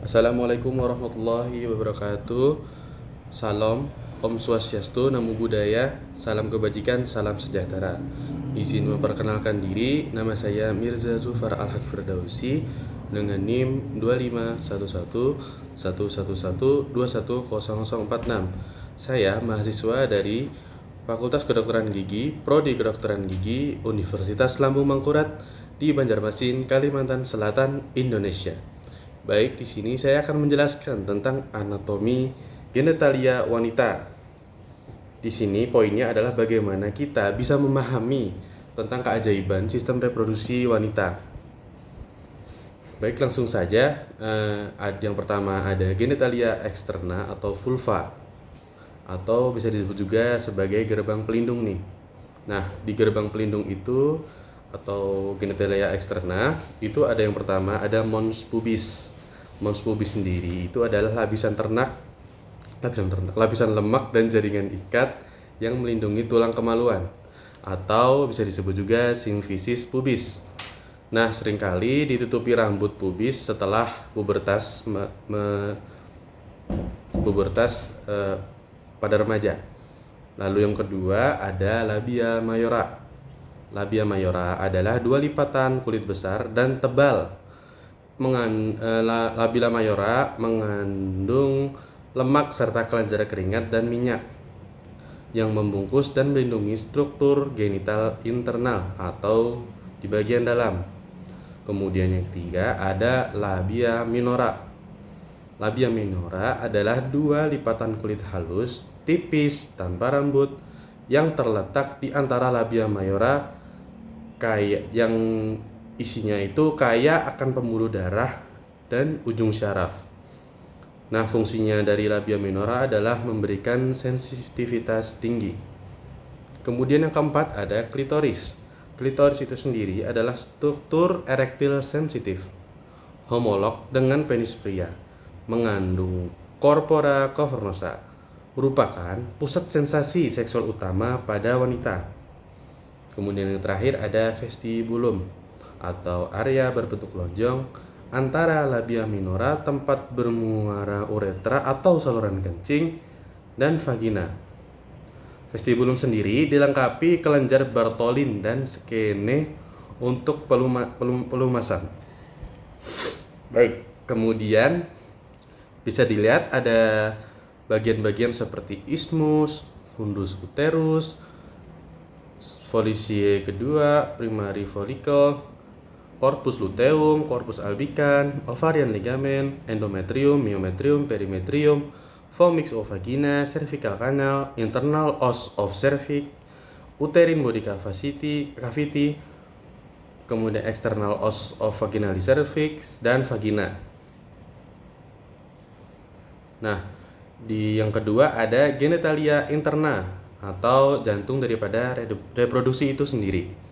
Assalamualaikum warahmatullahi wabarakatuh. Salam, Om Swastiastu, Namo Buddhaya, salam kebajikan, salam sejahtera. Izin memperkenalkan diri, nama saya Mirza Zufar Al-Haq Firdausi dengan NIM 2511111121046. Saya mahasiswa dari Fakultas Kedokteran Gigi, Prodi Kedokteran Gigi, Universitas Lambung Mangkurat di Banjarmasin, Kalimantan Selatan, Indonesia. Baik, di sini saya akan menjelaskan tentang anatomi genitalia wanita. Di sini poinnya adalah bagaimana kita bisa memahami tentang keajaiban sistem reproduksi wanita. Baik, langsung saja. Yang pertama ada genitalia externa atau vulva, atau bisa disebut juga sebagai gerbang pelindung nih. Nah, di gerbang pelindung itu atau genitalia externa itu ada yang pertama ada mons pubis. Mons pubis sendiri itu adalah lapisan lemak dan jaringan ikat yang melindungi tulang kemaluan, atau bisa disebut juga simfisis pubis. Nah, seringkali ditutupi rambut pubis setelah pubertas pada remaja. Lalu yang kedua ada labia mayora. Labia mayora adalah dua lipatan kulit besar dan tebal. Labia mayora mengandung lemak serta kelenjar keringat dan minyak yang membungkus dan melindungi struktur genital internal atau di bagian dalam. Kemudian yang ketiga ada labia minora. Labia minora adalah dua lipatan kulit halus, tipis, tanpa rambut yang terletak di antara labia mayora yang isinya itu kaya akan pembuluh darah dan ujung syaraf. Nah, fungsinya dari labia minora adalah memberikan sensitivitas tinggi. Kemudian yang keempat ada klitoris. Klitoris itu sendiri adalah struktur erektil sensitif, homolog dengan penis pria, mengandung corpora cavernosa, merupakan pusat sensasi seksual utama pada wanita. Kemudian yang terakhir ada vestibulum atau area berbentuk lonjong antara labia minora, tempat bermuara uretra atau saluran kencing, dan vagina. Vestibulum sendiri dilengkapi kelenjar Bartholin dan skene untuk pelumasan. Baik, kemudian bisa dilihat ada bagian-bagian seperti isthmus, fundus uterus, follicie kedua, primary follicle, corpus luteum, corpus albicans, ovarian ligamen, endometrium, myometrium, perimetrium, formix of vagina, cervical canal, internal os of cervix, uterine body cavity, kemudian external os of vaginal cervix, dan vagina. Nah, di yang kedua ada genitalia interna atau jantung daripada reproduksi itu sendiri.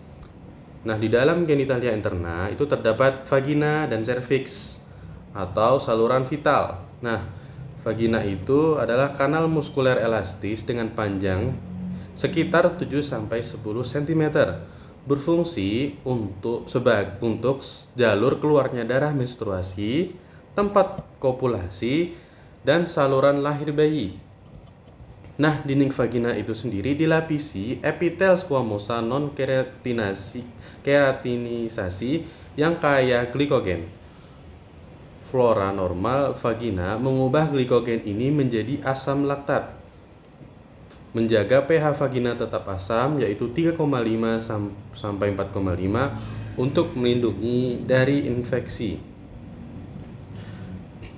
Nah, di dalam genitalia interna itu terdapat vagina dan cervix atau saluran vital. Nah, vagina itu adalah kanal muskuler elastis dengan panjang sekitar 7-10 cm, berfungsi untuk jalur keluarnya darah menstruasi, tempat kopulasi, dan saluran lahir bayi. Nah, dinding vagina itu sendiri dilapisi epitel squamosa non keratinisasi yang kaya glikogen. Flora normal vagina mengubah glikogen ini menjadi asam laktat, menjaga pH vagina tetap asam yaitu 3,5 sampai 4,5 untuk melindungi dari infeksi.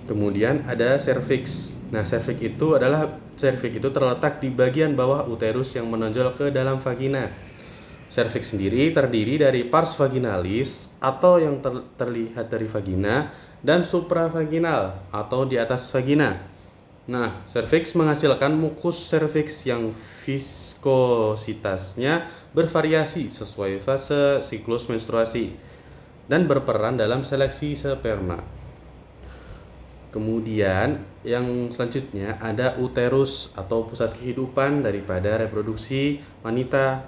Kemudian ada cervix. Nah, cervix itu terletak di bagian bawah uterus yang menonjol ke dalam vagina. Cervix sendiri terdiri dari pars vaginalis atau yang terlihat dari vagina dan supravaginal atau di atas vagina. Nah, cervix menghasilkan mukus cervix yang viskositasnya bervariasi sesuai fase siklus menstruasi dan berperan dalam seleksi sperma. Kemudian yang selanjutnya ada uterus atau pusat kehidupan daripada reproduksi wanita.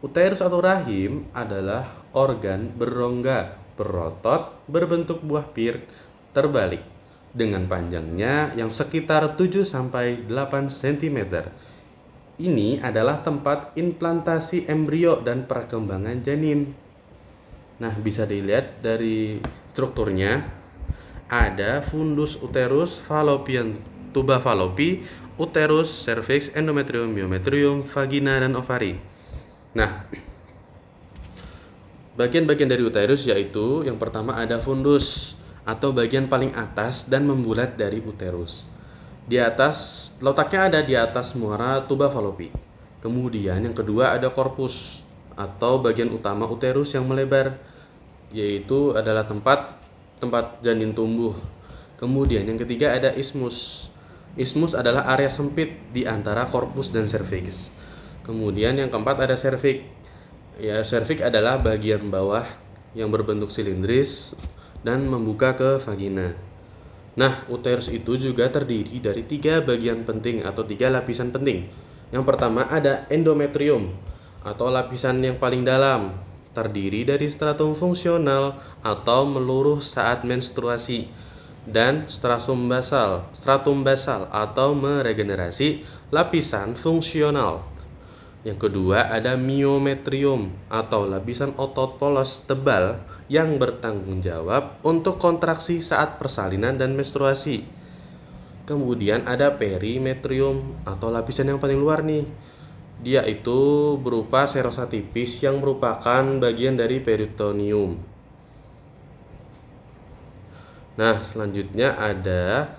Uterus atau rahim adalah organ berrongga, berotot, berbentuk buah pir, terbalik. dengan panjangnya yang sekitar 7-8 cm. Ini adalah tempat implantasi embrio dan perkembangan janin. Nah, bisa dilihat dari strukturnya, ada fundus uterus, fallopian, tuba fallopi, uterus, cervix, endometrium, myometrium, vagina, dan ovari. Nah, bagian-bagian dari uterus yaitu yang pertama ada fundus atau bagian paling atas dan membulat dari uterus. Di atas, letaknya ada di atas muara tuba fallopi. Kemudian yang kedua ada korpus atau bagian utama uterus yang melebar, yaitu adalah tempat janin tumbuh. Kemudian yang ketiga ada ismus. Ismus adalah area sempit di antara korpus dan serviks. Kemudian yang keempat ada serviks. Ya, serviks adalah bagian bawah yang berbentuk silindris dan membuka ke vagina. Nah, uterus itu juga terdiri dari 3 bagian penting atau 3 lapisan penting. Yang pertama ada endometrium atau lapisan yang paling dalam, terdiri dari stratum fungsional atau meluruh saat menstruasi, dan stratum basal atau meregenerasi, lapisan fungsional. Yang kedua ada myometrium atau lapisan otot polos tebal yang bertanggung jawab untuk kontraksi saat persalinan dan menstruasi. Kemudian ada perimetrium atau lapisan yang paling luar nih. Dia itu berupa serosa tipis yang merupakan bagian dari peritoneum. Nah, selanjutnya ada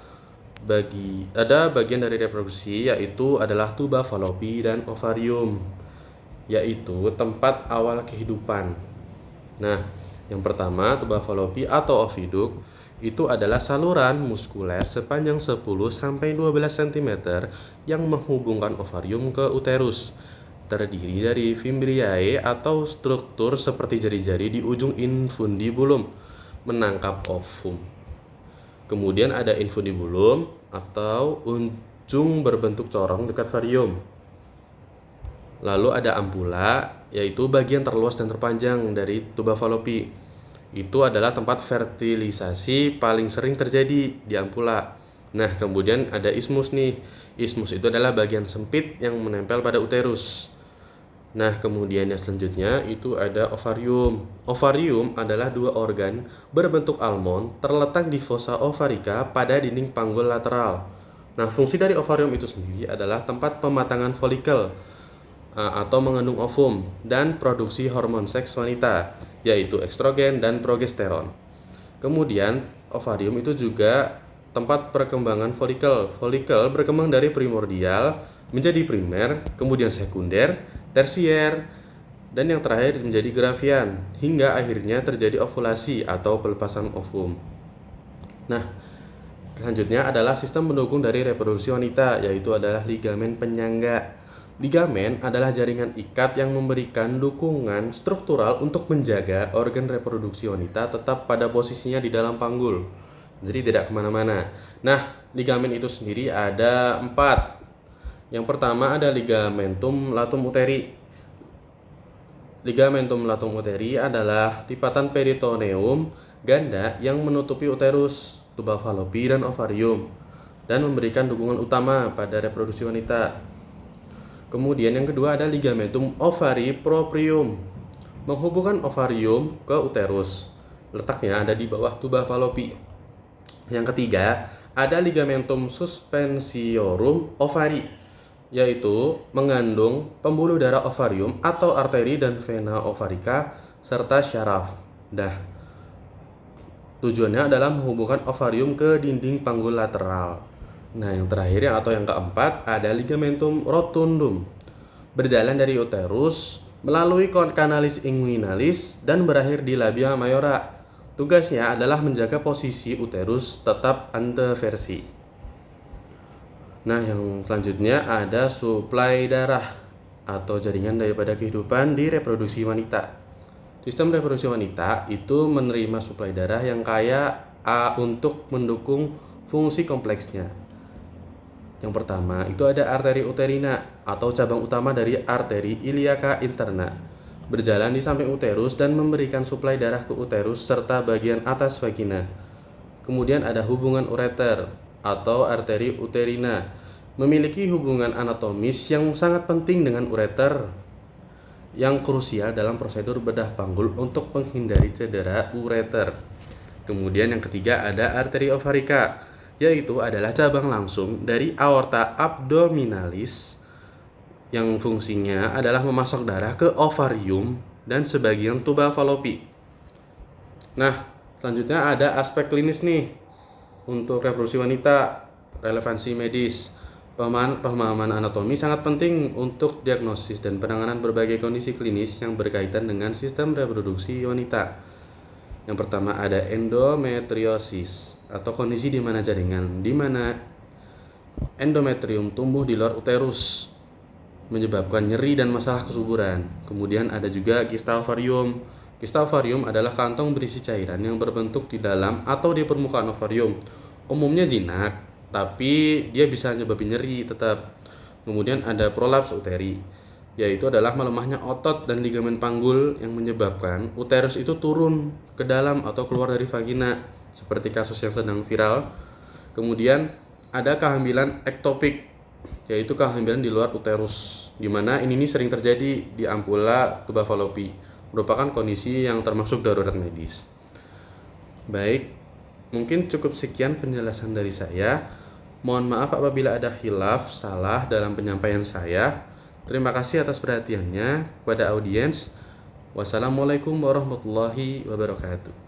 bagian dari reproduksi, yaitu adalah tuba fallopi dan ovarium, yaitu tempat awal kehidupan. Nah, yang pertama tuba fallopi atau oviduk itu adalah saluran muskuler sepanjang 10-12 cm yang menghubungkan ovarium ke uterus. Terdiri dari fimbriae atau struktur seperti jari-jari di ujung infundibulum menangkap ovum. Kemudian ada infundibulum atau ujung berbentuk corong dekat varium. Lalu ada ampula, yaitu bagian terluas dan terpanjang dari tuba fallopi. Itu adalah tempat fertilisasi paling sering terjadi di ampula. Nah, kemudian ada ismus nih. Ismus itu adalah bagian sempit yang menempel pada uterus. Nah, kemudian yang selanjutnya itu ada ovarium. Ovarium adalah 2 organ berbentuk almond terletak di fossa ovarica pada dinding panggul lateral. Nah, fungsi dari ovarium itu sendiri adalah tempat pematangan folikel atau mengandung ovum dan produksi hormon seks wanita, yaitu estrogen dan progesteron. Kemudian, ovarium itu juga tempat perkembangan folikel. Folikel berkembang dari primordial menjadi primer, kemudian sekunder, tersier, dan yang terakhir menjadi gravian, hingga akhirnya terjadi ovulasi atau pelepasan ovum. Nah, selanjutnya adalah sistem pendukung dari reproduksi wanita, yaitu adalah ligamen penyangga. Ligamen adalah jaringan ikat yang memberikan dukungan struktural untuk menjaga organ reproduksi wanita tetap pada posisinya di dalam panggul, jadi tidak kemana-mana. Nah, ligamen itu sendiri ada 4. Yang pertama ada ligamentum latum uteri. Ligamentum latum uteri adalah lipatan peritoneum ganda yang menutupi uterus, tuba fallopi, dan ovarium dan memberikan dukungan utama pada reproduksi wanita. Kemudian yang kedua ada ligamentum ovari proprium, menghubungkan ovarium ke uterus. Letaknya ada di bawah tuba fallopi. Yang ketiga ada ligamentum suspensiorum ovari, yaitu mengandung pembuluh darah ovarium atau arteri dan vena ovarica serta syaraf. Nah, tujuannya adalah menghubungkan ovarium ke dinding panggul lateral. Nah, yang terakhir atau yang keempat ada ligamentum rotundum, berjalan dari uterus melalui canalis inguinalis dan berakhir di labia mayora. Tugasnya adalah menjaga posisi uterus tetap anteversi. Nah, yang selanjutnya ada suplai darah atau jaringan daripada kehidupan di reproduksi wanita. Sistem reproduksi wanita itu menerima suplai darah yang kaya untuk mendukung fungsi kompleksnya. Yang pertama itu ada arteri uterina atau cabang utama dari arteri iliaca interna, berjalan di samping uterus dan memberikan suplai darah ke uterus serta bagian atas vagina. Kemudian ada hubungan ureter atau arteri uterina, memiliki hubungan anatomis yang sangat penting dengan ureter yang krusial dalam prosedur bedah panggul untuk menghindari cedera ureter. Kemudian yang ketiga ada arteri ovarika, yaitu adalah cabang langsung dari aorta abdominalis yang fungsinya adalah memasok darah ke ovarium dan sebagian tuba falopi. Nah, selanjutnya ada aspek klinis nih untuk reproduksi wanita, relevansi medis. Pemahaman anatomi sangat penting untuk diagnosis dan penanganan berbagai kondisi klinis yang berkaitan dengan sistem reproduksi wanita. Yang pertama ada endometriosis atau kondisi di mana endometrium tumbuh di luar uterus menyebabkan nyeri dan masalah kesuburan. Kemudian ada juga kista ovarium. Kista ovarium adalah kantong berisi cairan yang berbentuk di dalam atau di permukaan ovarium. Umumnya jinak, tapi dia bisa menyebabkan nyeri tetap. Kemudian ada prolaps uteri, yaitu adalah melemahnya otot dan ligamen panggul yang menyebabkan uterus itu turun ke dalam atau keluar dari vagina, seperti kasus yang sedang viral. Kemudian ada kehamilan ektopik, yaitu kehamilan di luar uterus, di mana ini sering terjadi di ampula tuba falopi, merupakan kondisi yang termasuk darurat medis. Baik, mungkin cukup sekian penjelasan dari saya. Mohon maaf apabila ada khilaf salah dalam penyampaian saya. Terima kasih atas perhatiannya kepada audiens. Wassalamualaikum warahmatullahi wabarakatuh.